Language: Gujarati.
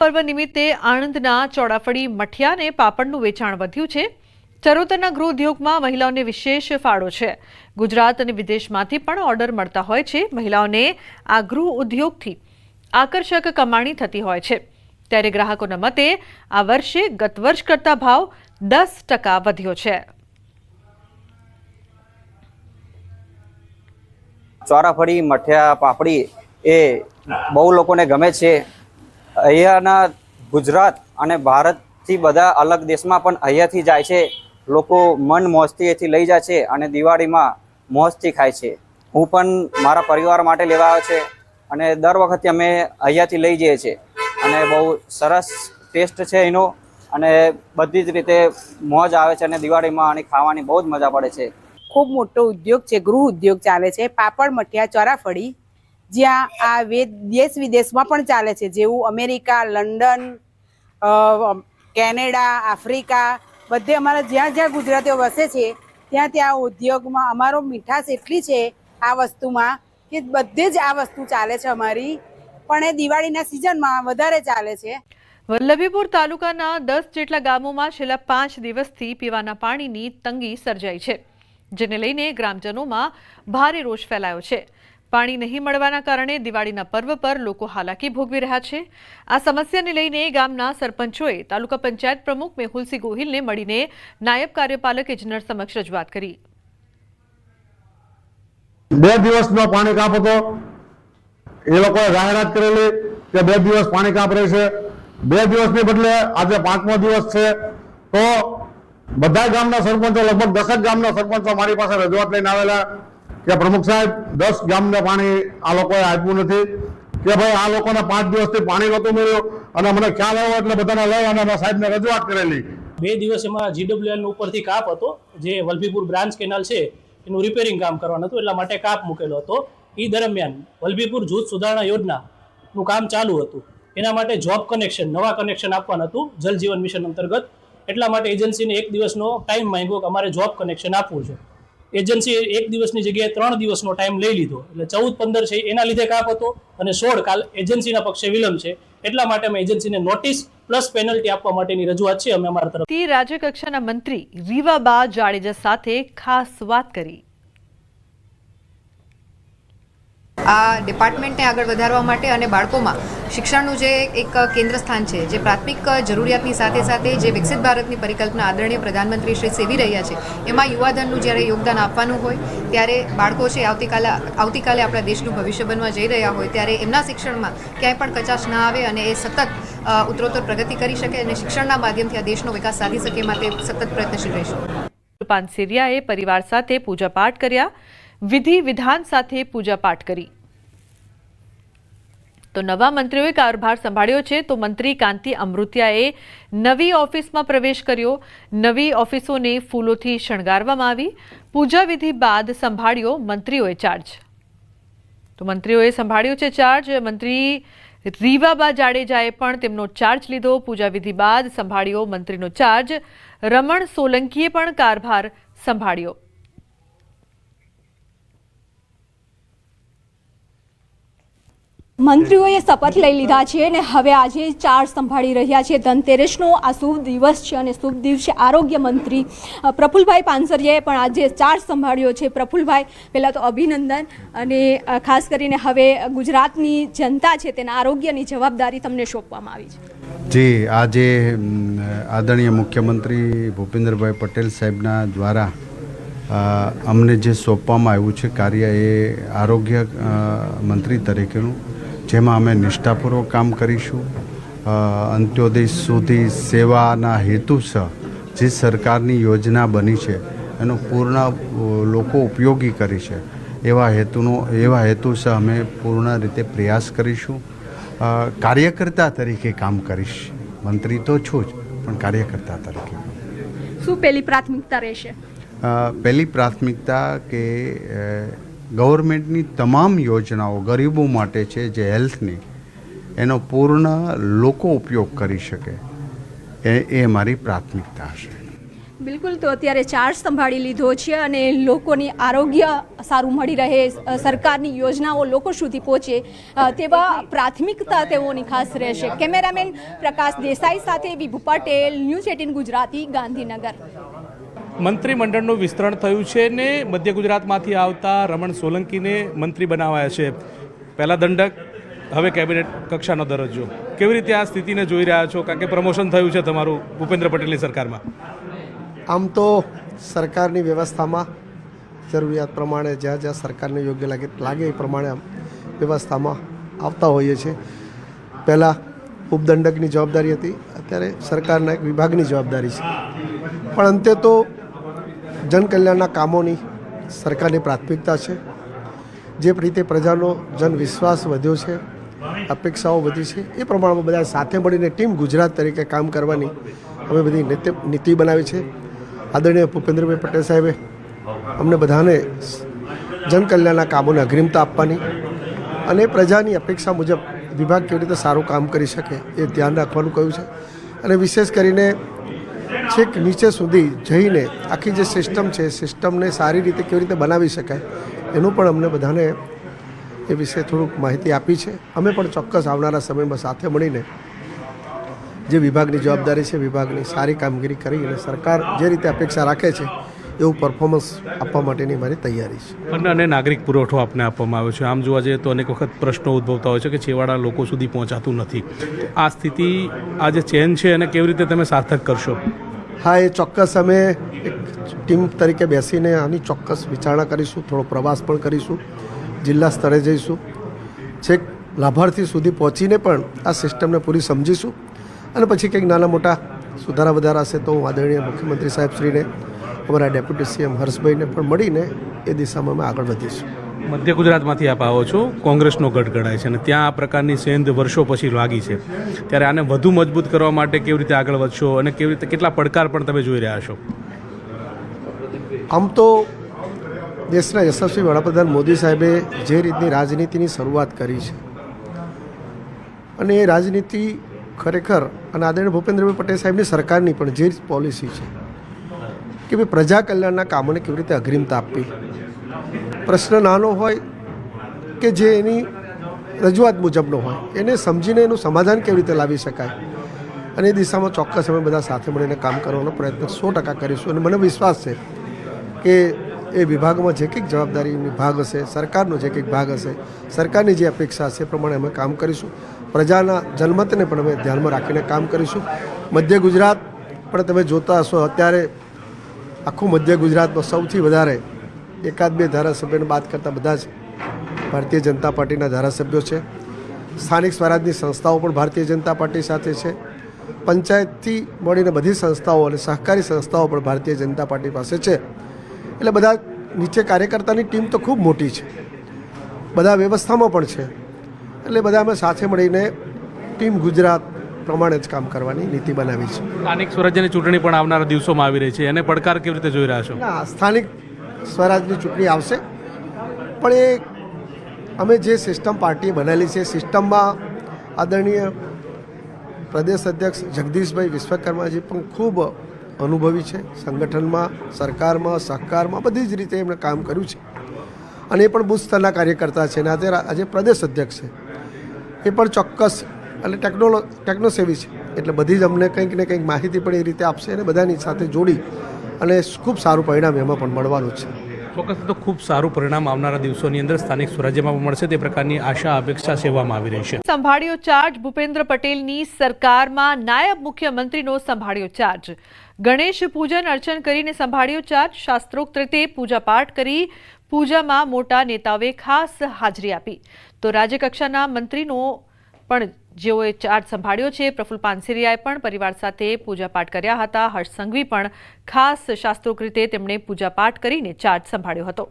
પર્વ નિમિત્તે આણંદના ચોડાફળી મઠિયાને પાપડનું વેચાણ વધ્યું છે। ચરોતરના ગૃહ ઉદ્યોગમાં મહિલાઓને વિશેષ ફાળો છે। ગુજરાત અને વિદેશમાંથી પણ ઓર્ડર મળતા હોય છે। મહિલાઓને આ ગૃહ ઉદ્યોગથી આકર્ષક કમાણી થતી હોય છે, ત્યારે ગ્રાહકોના મતે આ વર્ષે ગત વર્ષ કરતા ભાવ 10% વધ્યો છે। ચોરાફળી મઠિયા પાપડી એ બહુ લોકોને ગમે છે। અહીંયાના ગુજરાત અને ભારતથી બધા અલગ દેશમાં પણ અહીંયાથી જાય છે। લોકો મન મોજથી અહીંથી લઈ જાય છે અને દિવાળીમાં મોજથી ખાય છે। હું પણ મારા પરિવાર માટે લેવા આવ્યો છે અને દર વખતે અમે અહીંયાથી લઈ જઈએ છીએ અને બહુ સરસ ટેસ્ટ છે એનો અને બધી જ રીતે મોજ આવે છે અને દિવાળીમાં આની ખાવાની બહુ જ મજા પડે છે। खूब मोटो उद्योग है, गृह उद्योग चाले छे। पापड़ मठिया चोराफड़ी ज्यां आ देश विदेश में पण चाले छे, जेवुं अमेरिका, लंडन, कैनेडा, आफ्रिका बधे अमारा ज्यां ज्यां गुजरातीओ वसे छे त्यां त्यां उद्योग में अमारो मीठास एटली छे आ वस्तुमां के बधे ज आ वस्तु चाले छे अमारी, पण ए दिवाळीना सीजनमां वधारे चाले छे। वल्लभीपुर तालुकाना 10 जेटला गामोमां छेल्ला 5 दिवसथी पीवाना पाणीनी तंगी सर्जाई छे, જેને લઈને ગ્રામજનોમાં ભારે રોષ ફેલાયો છે। પાણી નહીં મળવાના કારણે દિવાળીના પર્વ પર લોકો હાલાકી ભોગવી રહ્યા છે। આ સમસ્યાને લઈને ગામના સરપંચોએ તાલુકા પંચાયત પ્રમુખ મેહુલસિંહ ગોહિલને મળીને નાયબ કાર્યપાલક ઇજનેર સમક્ષ રજૂઆત કરી। 2 દિવસનો પાણી કાપ હતો, એ લોકોએ જાહેરાત કરેલી કે 2 દિવસ પાણી કાપ રહેશે। 2 દિવસની બદલે આજે 5મો દિવસ છે, તો બધા ગામના સરપંચો લગભગ 10 ગામના સરપંચો મારી પાસે રજૂઆત લઈને આવેલા કે પ્રમુખ સાહેબ 10 ગામને પાણી આ લોકોએ આપ્યું નથી, કે ભાઈ આ લોકોને 5 દિવસથી પાણી નહોતું મળ્યું અને મને ખ્યાલ આવ્યો એટલે બધાને લઈ અને મેં સાહેબને રજૂઆત કરેલી। 2 દિવસ એમાં GWL ઉપરથી કાપ હતો, જે વલ્લભીપુર બ્રાન્ચ કેનાલ છે એનું રિપેરિંગ કામ કરવાનું હતું, એટલા માટે કાપ મૂકેલો હતો। એ દરમિયાન વલ્લભીપુર જૂથ સુધારણા યોજનાનું કામ ચાલુ હતું, એના માટે જોબ કનેક્શન નવા કનેક્શન આપવાનું હતું જલ જીવન મિશન અંતર્ગત। એટલા માટે એજન્સીને 1 દિવસનો ટાઈમ માંગ્યો કે અમારે જોબ કનેક્શન આપવું છે। એજન્સી 1 દિવસની જગ્યાએ 3 દિવસનો ટાઈમ લઈ લીધો, એટલે 14-15 છે એના લીધે કાપ હતો અને 16 કાલ એજન્સીના પક્ષે વિલંબ છે, એટલા માટે અમે એજન્સીને નોટિસ પ્લસ પેનલ્ટી આપવા માટેની રજૂઆત છે અમે અમારા તરફથી। રાજ્ય કક્ષાના મંત્રી રીવાબા જાડેજા સાથે ખાસ વાત કરી। આ ડિપાર્ટમેન્ટને આગળ વધારવા માટે અને બાળકોમાં શિક્ષણનું જે એક કેન્દ્ર સ્થાન છે, જે પ્રાથમિક જરૂરિયાતની સાથે સાથે જે વિકસિત ભારતની પરિકલ્પના આદરણીય પ્રધાનમંત્રી શ્રી સેવી રહ્યા છે, એમાં યુવાધનનું જ્યારે યોગદાન આપવાનું હોય ત્યારે બાળકો છે આવતીકાલે આપણા દેશનું ભવિષ્ય બનવા જઈ રહ્યા હોય ત્યારે એમના શિક્ષણમાં ક્યાંય પણ કચાશ ના આવે અને એ સતત ઉત્તરોત્તર પ્રગતિ કરી શકે અને શિક્ષણના માધ્યમથી આ દેશનો વિકાસ સાધી શકે, માટે સતત પ્રયત્નશીલ રહીશું। પાનસેરિયાએ પરિવાર સાથે પૂજાપાઠ કર્યા, વિધિ વિધાન સાથે પૂજાપાઠ કરી। તો નવા મંત્રીઓએ કારભાર સંભાળ્યો છે, તો મંત્રી કાંતિ અમૃતિયાએ નવી ઓફિસમાં પ્રવેશ કર્યો। નવી ઓફિસોને ફૂલોથી શણગારવામાં આવી। પૂજા વિધિ બાદ સંભાળ્યો મંત્રીઓએ ચાર્જ। તો મંત્રીઓએ સંભાળ્યો છે ચાર્જ। મંત્રી રીવાબા જાડેજાએ પણ તેમનો ચાર્જ લીધો। પૂજા વિધિ બાદ સંભાળ્યો મંત્રીનો ચાર્જ। રમણ સોલંકીએ પણ કારભાર સંભાળ્યો। મંત્રીઓએ શપથ લઈ લીધા છે અને હવે આજે ચાર્જ સંભાળી રહ્યા છે। ધનતેરસનો આ શુભ દિવસ છે અને શુભ દિવસે આરોગ્ય મંત્રી પ્રફુલભાઈ પાનસરિયાએ પણ આજે ચાર્જ સંભાળ્યો છે। પ્રફુલભાઈ, પહેલાં તો અભિનંદન, અને ખાસ કરીને હવે ગુજરાતની જનતા છે તેના આરોગ્યની જવાબદારી તમને સોંપવામાં આવી છે। જી, આજે આદરણીય મુખ્યમંત્રી ભૂપેન્દ્રભાઈ પટેલ સાહેબના દ્વારા અમને જે સોંપવામાં આવ્યું છે કાર્ય, એ આરોગ્ય મંત્રી તરીકેનું, જેમાં અમે નિષ્ઠાપૂર્વક કામ કરીશું। અંત્યોદય સુધી સેવાના હેતુસર જે સરકારની યોજના બની છે એનો પૂર્ણ લોકો ઉપયોગી કરી છે, એવા હેતુસર અમે પૂર્ણ રીતે પ્રયાસ કરીશું। કાર્યકર્તા તરીકે કામ કરીશ, મંત્રી તો છું જ, પણ કાર્યકર્તા તરીકે। શું પહેલી પ્રાથમિકતા રહેશે? પહેલી પ્રાથમિકતા કે ગવર્મેન્ટની તમામ યોજનાઓ ગરીબો માટે છે, જે હેલ્થની, એનો પૂર્ણ લોકો ઉપયોગ કરી શકે, એ મારી પ્રાથમિકતા હશે। બિલકુલ, તો અત્યારે ચાર્જ સંભાળી લીધો છે અને લોકોની આરોગ્ય સારું મળી રહે, સરકારની યોજનાઓ લોકો સુધી પહોંચે તેવા પ્રાથમિકતા તેઓની ખાસ રહેશે. કેમેરામેન પ્રકાશ દેસાઈ સાથે વિભુ પટેલ, ન્યૂઝ 18 ગુજરાતી, ગાંધીનગર. મંત્રીમંડળનું વિસ્તરણ થયું છે ને મધ્ય ગુજરાતમાંથી આવતા રમણ સોલંકીને મંત્રી બનાવાયા છે. પહેલા દંડક, હવે કેબિનેટ કક્ષાનો દરજ્જો. કેવી રીતે આ સ્થિતિને જોઈ રહ્યા છો? કારણ કે પ્રમોશન થયું છે તમારું ભૂપેન્દ્ર પટેલની સરકારમાં. આમ તો સરકારની વ્યવસ્થામાં જરૂરિયાત પ્રમાણે જ્યાં જ્યાં સરકારને યોગ્ય લાગે એ પ્રમાણે વ્યવસ્થામાં આવતા હોઈએ છીએ. પહેલાં ઉપદંડકની જવાબદારી હતી, અત્યારે સરકારના એક વિભાગની જવાબદારી છે. પણ અંતે તો જનકલ્યાણના કામોની સરકારની પ્રાથમિકતા છે. જે રીતે પ્રજાનો જનવિશ્વાસ વધ્યો છે, અપેક્ષાઓ વધી છે, એ પ્રમાણમાં બધા સાથે મળીને ટીમ ગુજરાત તરીકે કામ કરવાની અમે બધી નીતિ બનાવી છે. આદરણીય ભૂપેન્દ્રભાઈ પટેલ સાહેબે અમને બધાને જનકલ્યાણના કામોને અગ્રિમતા આપવાની અને પ્રજાની અપેક્ષા મુજબ વિભાગ કેવી રીતે સારું કામ કરી શકે એ ધ્યાન રાખવાનું કહ્યું છે. અને વિશેષ કરીને છેક નીચે સુધી જઈને આખી જે સિસ્ટમ છે એ સિસ્ટમને સારી રીતે કેવી રીતે બનાવી શકાય એનું પણ અમને બધાને એ વિશે થોડુંક માહિતી આપી છે. અમે પણ ચોક્કસ આવનારા સમયમાં સાથે મળીને જે વિભાગની જવાબદારી છે વિભાગની સારી કામગીરી કરી અને સરકાર જે રીતે અપેક્ષા રાખે છે એવું પરફોર્મન્સ આપવા માટેની મારી તૈયારી છે. અન્ન અને નાગરિક પુરવઠો આપને આપવામાં આવ્યો છે. આમ જોવા જઈએ તો અનેક વખત પ્રશ્નો ઉદ્ભવતા હોય છે કે છેવાડા લોકો સુધી પહોંચાતું નથી. આ સ્થિતિ, આ જે ચેન છે એને કેવી રીતે તમે સાર્થક કરશો? હા, એ ચોક્કસ અમે એક ટીમ તરીકે બેસીને આની ચોક્કસ વિચારણા કરીશું. થોડો પ્રવાસ પણ કરીશું, જિલ્લા સ્તરે જઈશું, છેક લાભાર્થી સુધી પહોંચીને પણ આ સિસ્ટમને પૂરી સમજીશું અને પછી કંઈક નાના મોટા સુધારા વધારા હશે તો હું આદરણીય મુખ્યમંત્રી સાહેબશ્રીને, અમારા ડેપ્યુટી સીએમ હર્ષભાઈને પણ મળીને એ દિશામાં અમે આગળ વધીશું. મધ્ય ગુજરાતમાંથી આપ આવો છો, કોંગ્રેસનો ગઢ ગણાય છે અને ત્યાં આ પ્રકારની સેંધ વર્ષો પછી લાગી છે. ત્યારે આને વધુ મજબૂત કરવા માટે કેવી રીતે આગળ વધશો અને કેવી રીતે, કેટલા પડકાર પણ તમે જોઈ રહ્યા છો? આમ તો દેશના યશસ્વી વડાપ્રધાન મોદી સાહેબે જે રીતની રાજનીતિની શરૂઆત કરી છે અને એ રાજનીતિ ખરેખર અને આદરણીય ભૂપેન્દ્રભાઈ પટેલ સાહેબની સરકારની પણ જે પોલિસી છે કે ભાઈ પ્રજા કલ્યાણના કામોને કેવી રીતે અગ્રિમતા આપવી. પ્રશ્ન નાનો હોય કે જે એની રજૂઆત મુજબનો હોય એને સમજીને એનું સમાધાન કેવી રીતે લાવી શકાય અને એ દિશામાં ચોક્કસ અમે બધા સાથે મળીને કામ કરવાનો પ્રયત્ન 100% કરીશું. અને મને વિશ્વાસ છે કે એ વિભાગમાં જે કંઈક જવાબદારીની ભાગ હશે, સરકારનો જે કંઈક ભાગ હશે, સરકારની જે અપેક્ષા હશે એ પ્રમાણે અમે કામ કરીશું. પ્રજાના જનમતને પણ અમે ધ્યાનમાં રાખીને કામ કરીશું. મધ્ય ગુજરાત પણ તમે જોતા હશો, અત્યારે આખું મધ્ય ગુજરાતમાં સૌથી વધારે એકાદ બે ધારાસભ્યોને બાદ કરતાં બધા જ ભારતીય જનતા પાર્ટીના ધારાસભ્યો છે. સ્થાનિક સ્વરાજની સંસ્થાઓ પણ ભારતીય જનતા પાર્ટી સાથે છે. પંચાયતથી મળીને બધી સંસ્થાઓ અને સહકારી સંસ્થાઓ પણ ભારતીય જનતા પાર્ટી પાસે છે. એટલે બધા નીચે કાર્યકર્તાની ટીમ તો ખૂબ મોટી છે, બધા વ્યવસ્થામાં પણ છે. એટલે બધા અમે સાથે મળીને ટીમ ગુજરાત પ્રમાણે જ કામ કરવાની નીતિ બનાવી છે. સ્થાનિક સ્વરાજ્યની ચૂંટણી પણ આવનારા દિવસોમાં આવી રહી છે, એને પડકાર કેવી રીતે જોઈ રહ્યા છો? ના, સ્થાનિક સ્વરાજની ચૂંટણી આવશે પણ એ અમે જે સિસ્ટમ પાર્ટીએ બનાવેલી છે સિસ્ટમમાં આદરણીય પ્રદેશ અધ્યક્ષ જગદીશભાઈ વિશ્વકર્માજી પણ ખૂબ અનુભવી છે. સંગઠનમાં, સરકારમાં, સહકારમાં બધી જ રીતે એમણે કામ કર્યું છે અને એ પણ બુથ સ્તરના કાર્યકર્તા છે અને આજે પ્રદેશ અધ્યક્ષ છે. એ પણ ચોક્કસ અને ટેકનોસેવી છે એટલે બધી જ અમને કંઈક ને કંઈક માહિતી પણ એ રીતે આપશે અને બધાની સાથે જોડી અને ખૂબ સારું પરિણામ એમાં પણ મળવાનું છે. ચોક્કસ તો ખૂબ સારું પરિણામ આવનારા દિવસોની અંદર સ્થાનિક સ્વરાજ્યમાં પણ મળશે તે પ્રકારની આશા અપેક્ષા સેવામાં આવી રહી છે. સંભાળ્યો ચાર્જ. ભૂપેન્દ્ર પટેલની સરકારમાં નાયબ મુખ્યમંત્રીનો સંભાળ્યો ચાર્જ. ગણેશ પૂજન અર્ચન કરીને સંભાળ્યો ચાર્જ. શાસ્ત્રોક્ત રીતે પૂજાપાઠ કરી પૂજામાં મોટા નેતાઓએ ખાસ હાજરી આપી. તો રાજ્યકક્ષાના મંત્રીનો પણ જેઓએ ચાર્જ સંભાળ્યો છે, પ્રફુલ્લ પાનસેરિયાએ પણ પરિવાર સાથે પૂજાપાઠ કર્યા હતા. હર્ષ સંઘવી પણ ખાસ શાસ્ત્રોક્ત રીતે તેમણે પૂજાપાઠ કરીને ચાર્જ સંભાળ્યો હતો.